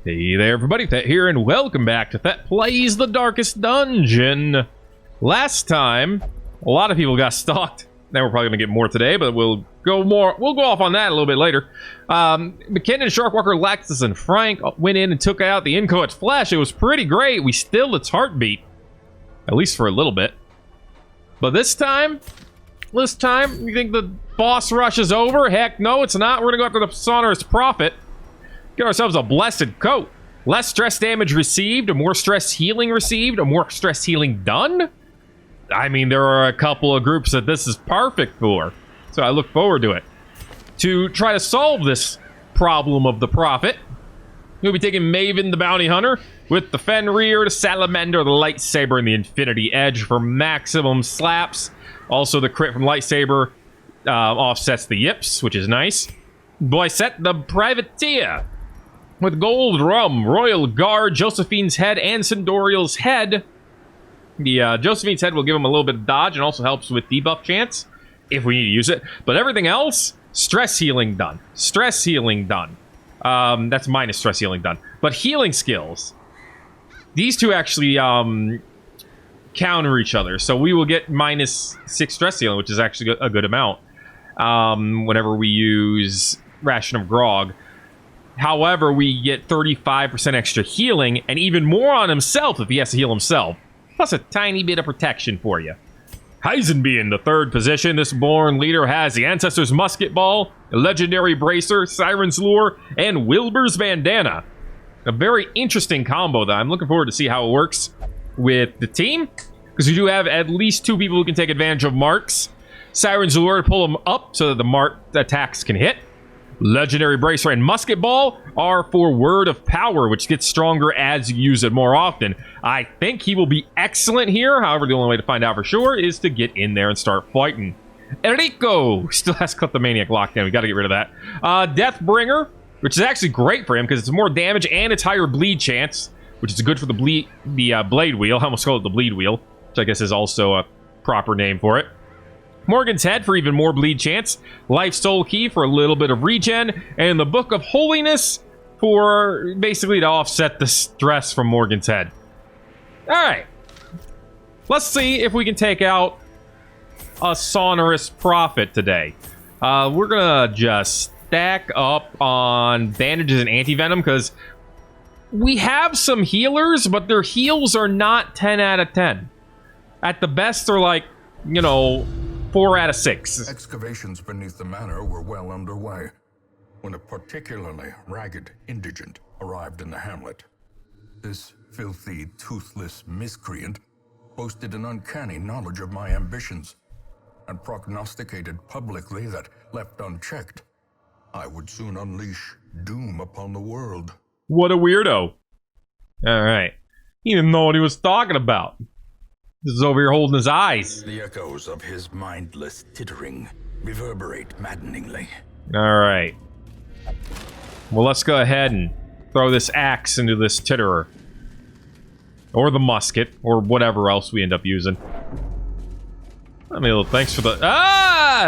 Hey there everybody, Thet here, and welcome back to Thet Plays the Darkest Dungeon. Last time, a lot of people got stalked. Now we're probably gonna get more today, but we'll go off on that a little bit later. McKinnon, Sharkwalker, Laxus, and Frank went in and took out the inchoate flesh. It was pretty great. We stilled its heartbeat. At least for a little bit. But this time, you think the boss rush is over? Heck no, it's not. We're gonna go after the Sonorous Prophet. Get ourselves a blessed coat. Less stress damage received, a more stress healing received, a more stress healing done. I mean, there are a couple of groups that this is perfect for. So I look forward to it. To try to solve this problem of the Prophet, we'll be taking Maven the Bounty Hunter with the Fenrir, the Salamander, the Lightsaber, and the Infinity Edge for maximum slaps. Also, the crit from Lightsaber offsets the yips, which is nice. Boyset the Privateer with Gold Rum, Royal Guard, Josephine's Head, and Sindorial's Head. The Josephine's Head will give him a little bit of dodge and also helps with debuff chance if we need to use it. But everything else, stress healing done. Stress healing done. That's minus stress healing done. But healing skills, these two actually counter each other. So we will get minus 6 stress healing, which is actually a good amount whenever we use Ration of Grog. However, we get 35% extra healing and even more on himself if he has to heal himself. Plus a tiny bit of protection for you. Heisenby in the 3rd position. This born leader has the Ancestor's Musket Ball, the Legendary Bracer, Siren's Lure, and Wilbur's Bandana. A very interesting combo that I'm looking forward to see how it works with the team. Because we do have at least 2 people who can take advantage of marks. Siren's Lure to pull them up so that the marked attacks can hit. Legendary Bracer and Musket Ball are for Word of Power, which gets stronger as you use it more often. I think he will be excellent here. However, the only way to find out for sure is to get in there and start fighting. Enrico still has Kleptomaniac lockdown. We got to get rid of that. Deathbringer, which is actually great for him because it's more damage and it's higher bleed chance, which is good for the Blade Wheel. I almost called it the Bleed Wheel, which I guess is also a proper name for it. Morgan's Head for even more bleed chance, Life Soul Key for a little bit of regen, and the Book of Holiness for basically to offset the stress from Morgan's Head. Alright, let's see if we can take out a Sonorous Prophet today. We're gonna just stack up on bandages and anti-venom because we have some healers, but their heals are not 10 out of 10. At the best, they're like, you know, 4 out of 6. Excavations beneath the manor were well underway when a particularly ragged indigent arrived in the hamlet. This filthy, toothless miscreant boasted an uncanny knowledge of my ambitions and prognosticated publicly that, left unchecked, I would soon unleash doom upon the world. What a weirdo. Alright. He didn't know what he was talking about. This is over here holding his eyes. The echoes of his mindless tittering reverberate maddeningly. Alright. Well, let's go ahead and throw this axe into this titterer. Or the musket, or whatever else we end up using. I mean, thanks for the...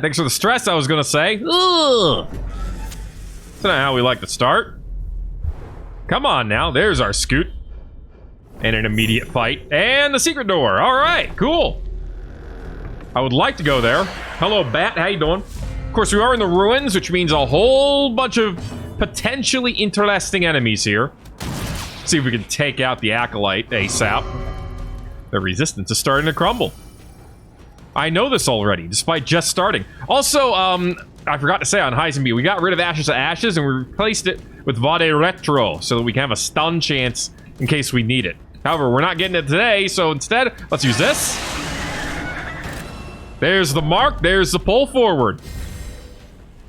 Thanks for the stress, I was gonna say. Ugh! That's not how we like to start. Come on now, there's our scoot. And an immediate fight. And the secret door. Alright, cool. I would like to go there. Hello, Bat. How you doing? Of course, we are in the ruins, which means a whole bunch of potentially interesting enemies here. Let's see if we can take out the Acolyte ASAP. The resistance is starting to crumble. I know this already, despite just starting. Also, I forgot to say on Heisenby, we got rid of Ashes to Ashes and we replaced it with Vade Retro so that we can have a stun chance in case we need it. However, we're not getting it today, so instead, let's use this. There's the mark, there's the pull forward.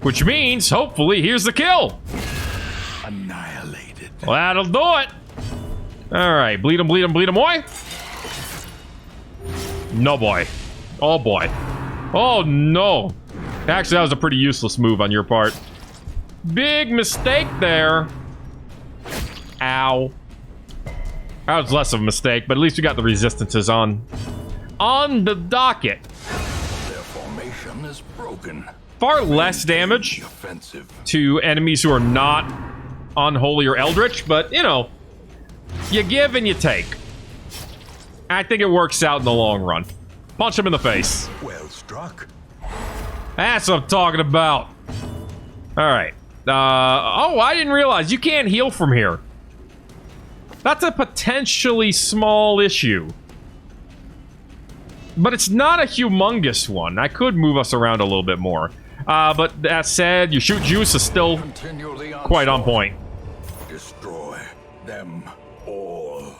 Which means, hopefully, here's the kill. Annihilated. Well, that'll do it. Alright, bleed him, bleed him, bleed him, boy. No, boy. Oh, boy. Oh, no. Actually, that was a pretty useless move on your part. Big mistake there. Ow. That was less of a mistake, but at least we got the resistances on the docket. Their formation is broken. Far less damage to enemies who are not unholy or eldritch, but, you know, you give and you take. I think it works out in the long run. Punch him in the face. Well struck. That's what I'm talking about. All right. Oh, I didn't realize you can't heal from here. That's a potentially small issue. But it's not a humongous one. I could move us around a little bit more. But that said, your shoot juice is still quite on point. Destroy them all.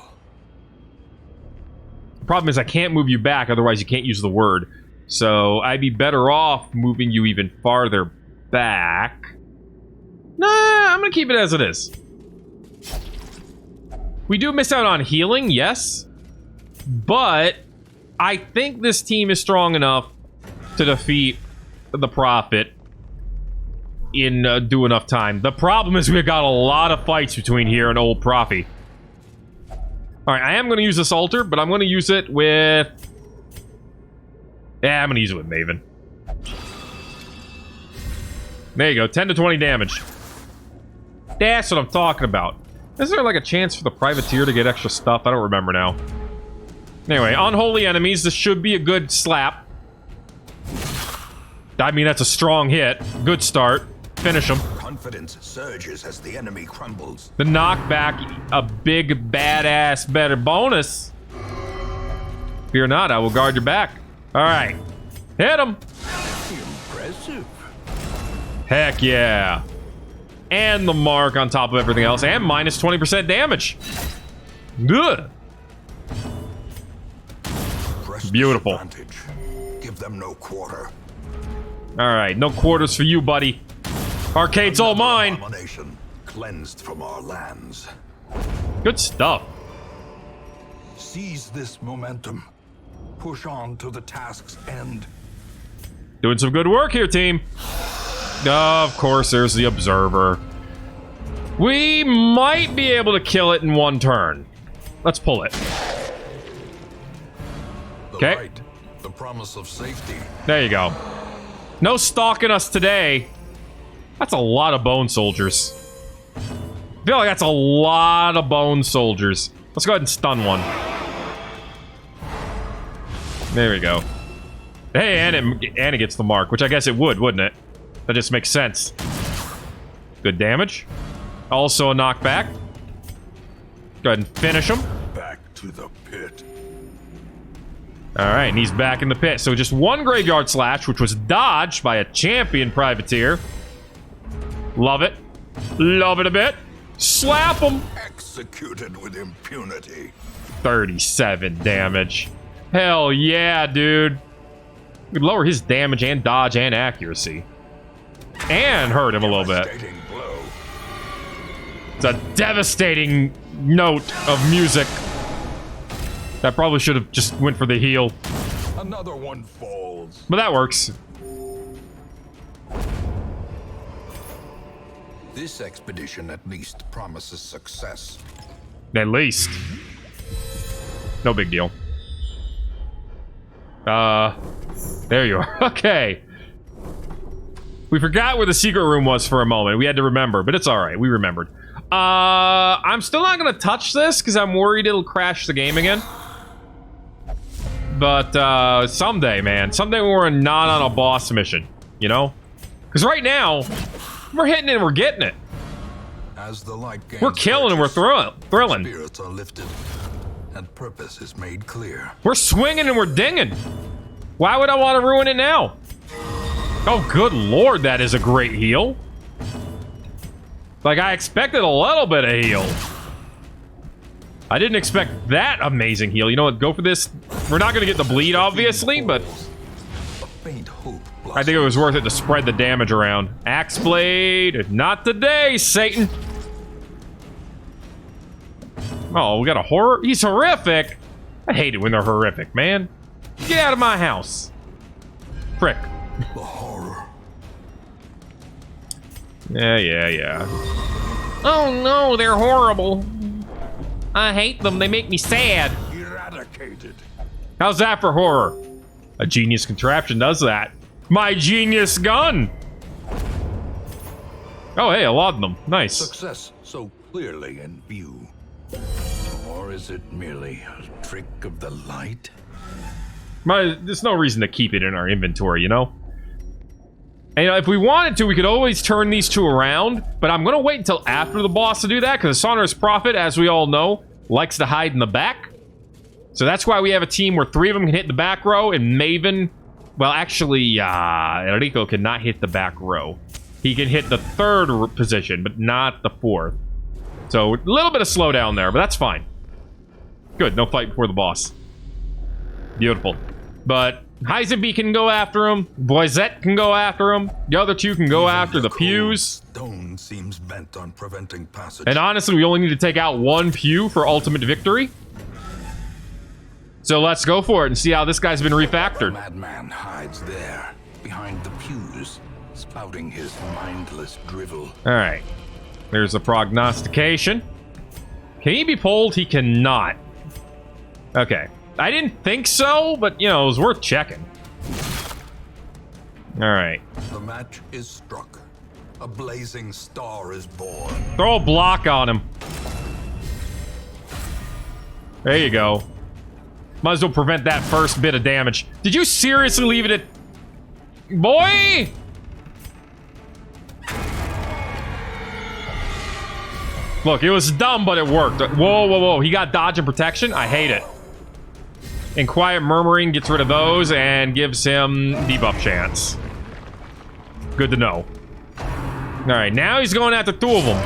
The problem is I can't move you back, otherwise you can't use the word. So I'd be better off moving you even farther back. Nah, I'm gonna keep it as it is. We do miss out on healing, yes. But I think this team is strong enough to defeat the Prophet in due enough time. The problem is we've got a lot of fights between here and Old Prophet. Alright, I am going to use this altar, but I'm going to use it with... Yeah, I'm going to use it with Maven. There you go, 10 to 20 damage. That's what I'm talking about. Is there like a chance for the Privateer to get extra stuff? I don't remember now. Anyway, unholy enemies, this should be a good slap. I mean, that's a strong hit. Good start. Finish him. Confidence surges as the enemy crumbles. The knockback, a big, badass, better bonus. Fear not, I will guard your back. All right. Hit him. Impressive. Heck yeah. And the mark on top of everything else. And minus 20% damage. Good. Beautiful. Give them no quarter. All right, no quarters for you, buddy. Arcade's all mine. Cleansed from our lands. Good stuff. Seize this momentum. Push on to the task's end. Doing some good work here, team. Of course, there's the Observer. We might be able to kill it in one turn. Let's pull it. Okay. The promise of safety. There you go. No stalking us today. That's a lot of bone soldiers. I feel like that's a lot of bone soldiers. Let's go ahead and stun one. There we go. Hey, and it gets the mark, which I guess it would, wouldn't it? That just makes sense. Good damage. Also a knockback. Go ahead and finish him. Back to the pit. Alright, and he's back in the pit. So just one graveyard slash, which was dodged by a champion privateer. Love it. Love it a bit. Slap him. Executed with impunity. 37 damage. Hell yeah, dude. We could lower his damage and dodge and accuracy. And hurt him a little bit. Blow. It's a devastating note of music. That probably should have just went for the heal. Another one falls. But that works. This expedition at least promises success. At least. No big deal. There you are. Okay. We forgot where the secret room was for a moment. We had to remember, but it's alright. We remembered. I'm still not gonna touch this because I'm worried it'll crash the game again. But, someday, man. Someday when we're not on a boss mission, you know? Because right now, we're hitting it and we're getting it. As the light gains we're killing and we're thrilling. Spirits are lifted, and purpose is made clear. We're swinging and we're dinging. Why would I want to ruin it now? Oh, good lord, that is a great heal. Like, I expected a little bit of heal. I didn't expect that amazing heal. You know what? Go for this. We're not going to get the bleed, obviously, but I think it was worth it to spread the damage around. Axe blade. Not today, Satan. Oh, we got a horror. He's horrific. I hate it when they're horrific, man. Get out of my house. Frick. The horror. Yeah. Oh no, they're horrible. I hate them. They make me sad. Eradicated. How's that for horror? A genius contraption does that. My genius gun. Oh, hey, a lot of them. Nice. Success clearly in view. Or is it merely a trick of the light? There's no reason to keep it in our inventory, you know? And, you know, if we wanted to, we could always turn these two around, but I'm going to wait until after the boss to do that, because the Sonorous Prophet, as we all know, likes to hide in the back. So that's why we have a team where 3 of them can hit the back row, and Maven... Well, actually, Enrico cannot hit the back row. He can hit the 3rd position, but not the 4th. So, a little bit of slowdown there, but that's fine. Good, no fight before the boss. Beautiful. But Heisenby can go after him. Boisette can go after him. The other 2 can go after the pews. Stone seems bent on preventing passage. And honestly, we only need to take out 1 pew for ultimate victory. So let's go for it and see how this guy's been refactored. The madman hides there, behind the pews, spouting his mindless drivel. Alright. There's a prognostication. Can he be pulled? He cannot. Okay. I didn't think so, but, you know, it was worth checking. Alright. The match is struck. A blazing star is born. Throw a block on him. There you go. Might as well prevent that first bit of damage. Did you seriously leave it at... Boy! Look, it was dumb, but it worked. Whoa, whoa, whoa. He got dodge and protection? I hate it. And Quiet Murmuring gets rid of those and gives him debuff chance. Good to know. Alright, now he's going after 2 of them.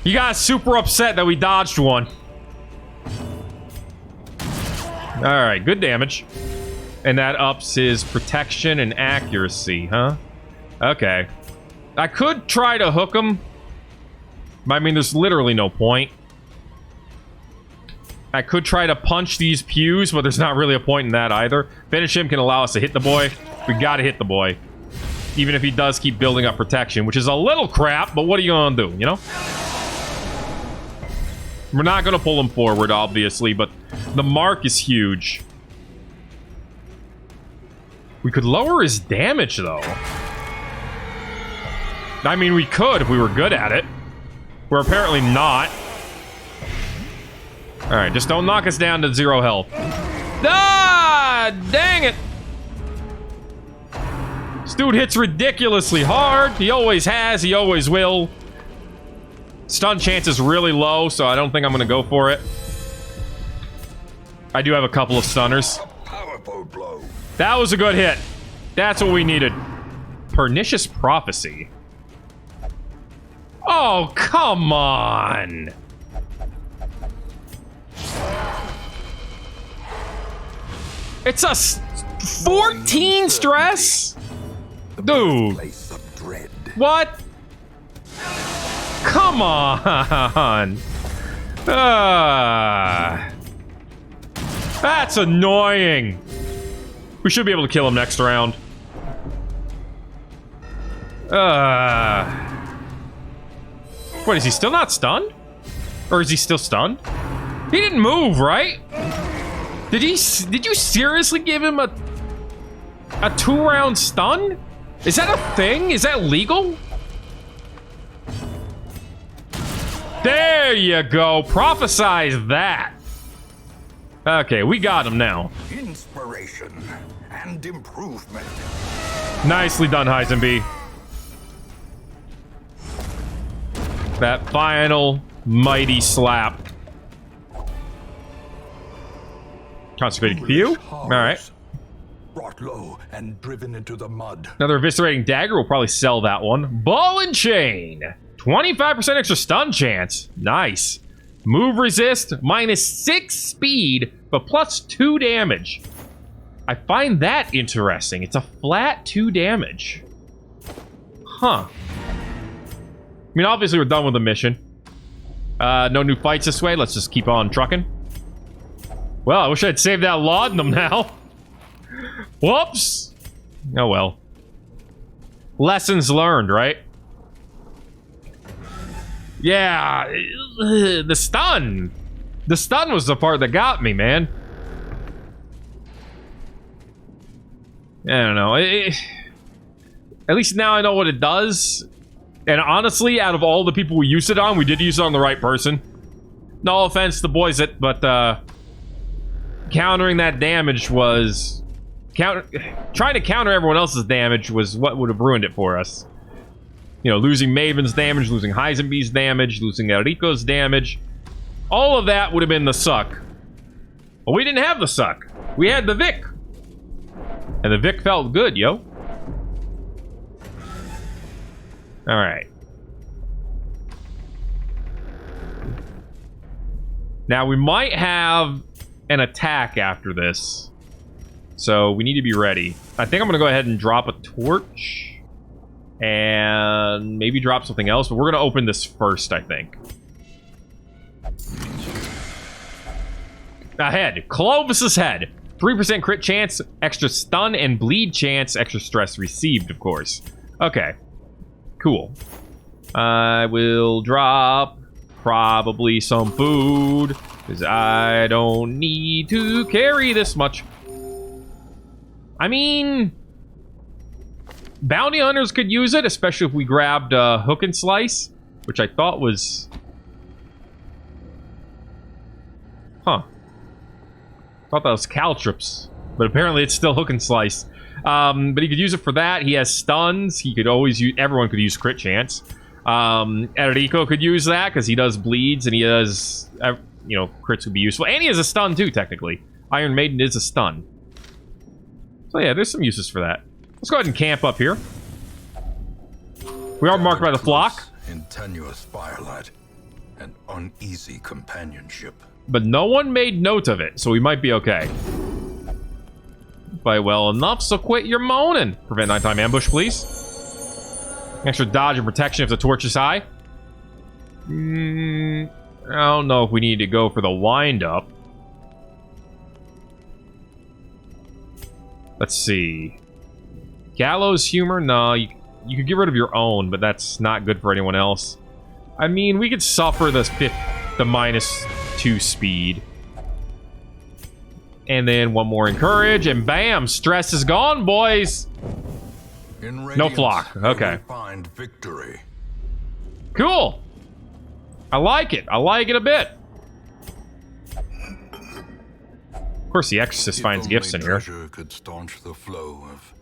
He got super upset that we dodged one. Alright, good damage. And that ups his protection and accuracy, huh? Okay. I could try to hook him. I mean, there's literally no point. I could try to punch these pews, but there's not really a point in that either. Finish him can allow us to hit the boy. We gotta hit the boy. Even if he does keep building up protection, which is a little crap, but what are you gonna do, you know? We're not gonna pull him forward, obviously, but the mark is huge. We could lower his damage, though. I mean, we could if we were good at it. We're apparently not. Alright, just don't knock us down to 0 health. Ah! Dang it! This dude hits ridiculously hard. He always has, he always will. Stun chance is really low, so I don't think I'm gonna go for it. I do have a couple of stunners. Powerful blow. That was a good hit. That's what we needed. Pernicious Prophecy. Oh, come on! It's a 14 stress? Dude. Place of dread. What? Come on. That's annoying. We should be able to kill him next round. What, is he still not stunned? Or is he still stunned? He didn't move, right? Did you seriously give him a 2-round stun? Is that a thing? Is that legal? There you go. Prophesize that. Okay, we got him now. Inspiration and improvement. Nicely done, Heisenby. That final mighty slap. Consecrated Pew. Alright. Brought low and driven into the mud. Another eviscerating dagger. We'll probably sell that one. Ball and chain. 25% extra stun chance. Nice. Move resist. -6 speed, but +2 damage. I find that interesting. It's a flat 2 damage. Huh. I mean, obviously we're done with the mission. No new fights this way. Let's just keep on trucking. Well, I wish I'd saved that laudanum now. Whoops. Oh well. Lessons learned, right? Yeah. The stun. The stun was the part that got me, man. I don't know. At least now I know what it does. And honestly, out of all the people we used it on, we did use it on the right person. No offense to boys that, but countering that damage was... trying to counter everyone else's damage was what would have ruined it for us. You know, losing Maven's damage, losing Heisenbee's damage, losing Enrico's damage. All of that would have been the suck. But we didn't have the suck. We had the Vic. And the Vic felt good, yo. Alright. Now, we might have an attack after this. So, we need to be ready. I think I'm going to go ahead and drop a torch. And maybe drop something else. But we're going to open this first, I think. A head. Clovis's head. 3% crit chance, extra stun and bleed chance, extra stress received, of course. Okay. Cool. I will drop probably some food, because I don't need to carry this much. I mean, bounty hunters could use it, especially if we grabbed Hook and Slice, which I thought was... Huh. Thought that was Caltrips, but apparently it's still Hook and Slice. But he could use it for that. He has stuns. He could always use... Everyone could use crit chance. Enrico could use that because he does bleeds and he does... You know, crits would be useful. And he has a stun too, technically. Iron Maiden is a stun. So yeah, there's some uses for that. Let's go ahead and camp up here. We are marked by the flock. In tenuous firelight and uneasy companionship. But no one made note of it, so we might be okay. By well enough, so quit your moaning. Prevent nighttime ambush, please. Extra dodge and protection if the torch is high. I don't know if we need to go for the wind-up. Let's see. Gallows humor? No, you could get rid of your own, but that's not good for anyone else. I mean, we could suffer the -2 speed. And then one more encourage, and bam! Stress is gone, boys! No flock. Okay. Find victory. Cool! I like it. I like it a bit. Of course, the Exorcist finds gifts in here. Could staunch the flow of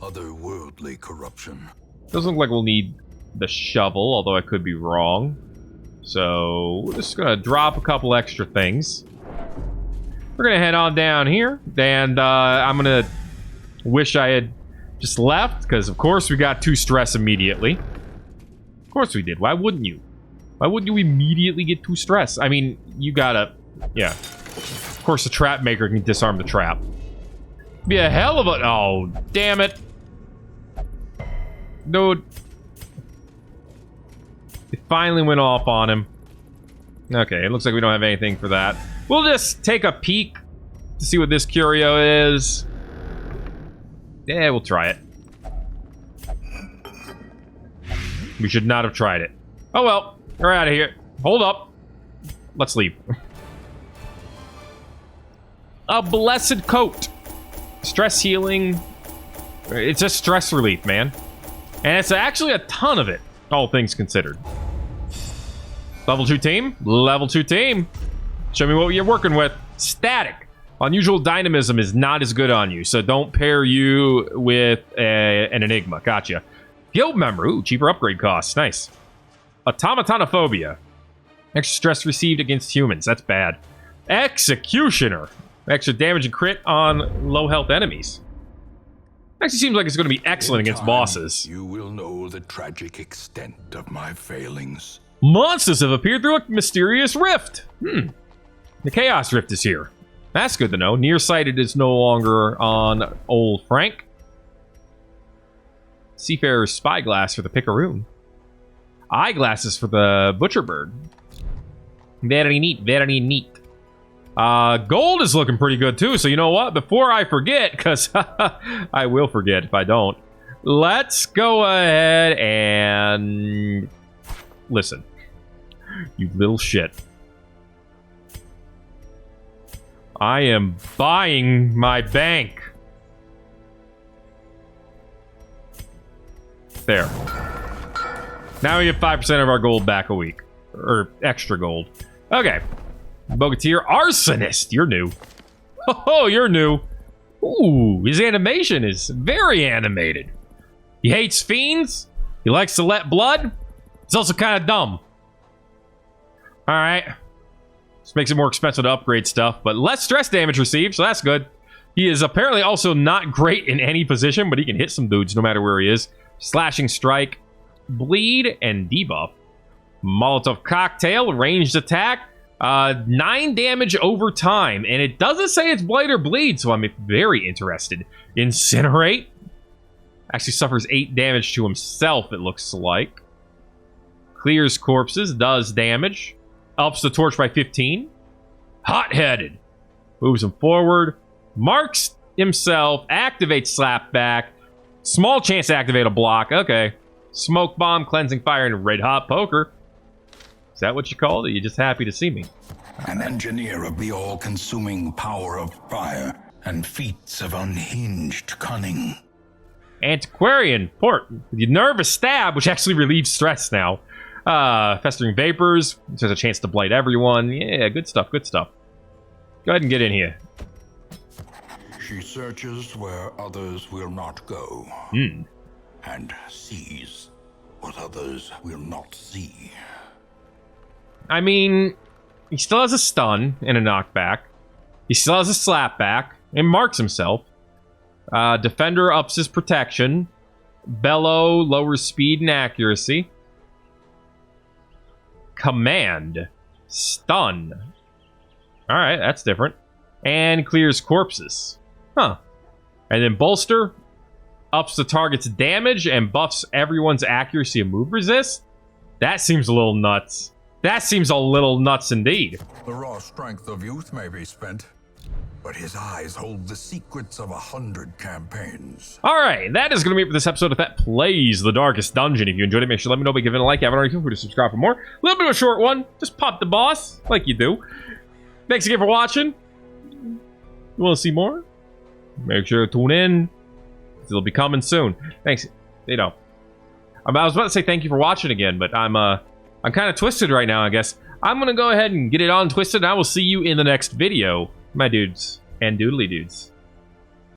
otherworldly corruption. Doesn't look like we'll need the shovel, although I could be wrong. So, we're just gonna drop a couple extra things. We're gonna head on down here, and I'm gonna wish I had just left, because of course we got 2 stress immediately. Of course we did. Why wouldn't you? Why wouldn't you immediately get 2 stress? I mean, you gotta... Yeah. Of course the trap maker can disarm the trap. Be a hell of a... Oh, damn it. Dude. It finally went off on him. Okay, it looks like we don't have anything for that. We'll just take a peek to see what this curio is. Yeah, we'll try it. We should not have tried it. Oh well, we're out of here. Hold up. Let's leave. A blessed coat. Stress healing. It's just stress relief, man. And it's actually a ton of it, all things considered. Level 2 team? Level 2 team. Show me what you're working with. Static. Unusual dynamism is not as good on you, so don't pair you with an Enigma. Gotcha. Guild member. Ooh, cheaper upgrade costs. Nice. Automatonophobia. Extra stress received against humans. That's bad. Executioner. Extra damage and crit on low health enemies. Actually seems like it's going to be excellent against bosses. You will know the tragic extent of my failings. Monsters have appeared through a mysterious rift. The Chaos Rift is here. That's good to know. Nearsighted is no longer on old Frank. Seafarer's spyglass for the Picaroon. Eyeglasses for the Butcherbird. Very neat, very neat. Gold is looking pretty good too, so you know what? Before I forget, because I will forget if I don't, let's go ahead and... Listen. You little shit. I am buying my bank. There. Now we get 5% of our gold back a week. Or extra gold. Okay. Bogatir. Arsonist. You're new. Oh, you're new. Ooh, his animation is very animated. He hates fiends. He likes to let blood. He's also kind of dumb. Alright. This makes it more expensive to upgrade stuff, but less stress damage received, so that's good. He is apparently also not great in any position, but he can hit some dudes no matter where he is. Slashing strike, bleed, and debuff. Molotov cocktail, ranged attack. 9 damage over time, and it doesn't say it's blight or bleed, so I'm very interested. Incinerate. Actually suffers 8 damage to himself, it looks like. Clears corpses, does damage. Ups the torch by 15. Hot-headed. Moves him forward. Marks himself. Activates slapback. Small chance to activate a block. Okay. Smoke bomb, cleansing fire, and red hot poker. Is that what you called it? You're just happy to see me. An engineer of the all-consuming power of fire and feats of unhinged cunning. Antiquarian port. The nervous stab, which actually relieves stress now. Festering vapors. There's a chance to blight everyone. Yeah, good stuff, good stuff. Go ahead and get in here. She searches where others will not go. And sees what others will not see. I mean, he still has a stun and a knockback. He still has a slapback and marks himself. Defender ups his protection. Bellow lowers speed and accuracy. Command. Stun. Alright, that's different. And clears corpses. Huh. And then Bolster ups the target's damage and buffs everyone's accuracy and move resist. That seems a little nuts. That seems a little nuts indeed. The raw strength of youth may be spent, but his eyes hold the secrets of 100 campaigns. Alright, that is going to be it for this episode of Thet Plays the Darkest Dungeon. If you enjoyed it, make sure to let me know by giving it a like. If you haven't already, feel free to subscribe for more. A little bit of a short one. Just pop the boss, like you do. Thanks again for watching. You want to see more? Make sure to tune in. It'll be coming soon. Thanks. You know, I was about to say thank you for watching again, but I'm kind of twisted right now, I guess. I'm going to go ahead and get it on twisted, and I will see you in the next video, my dudes and doodly dudes.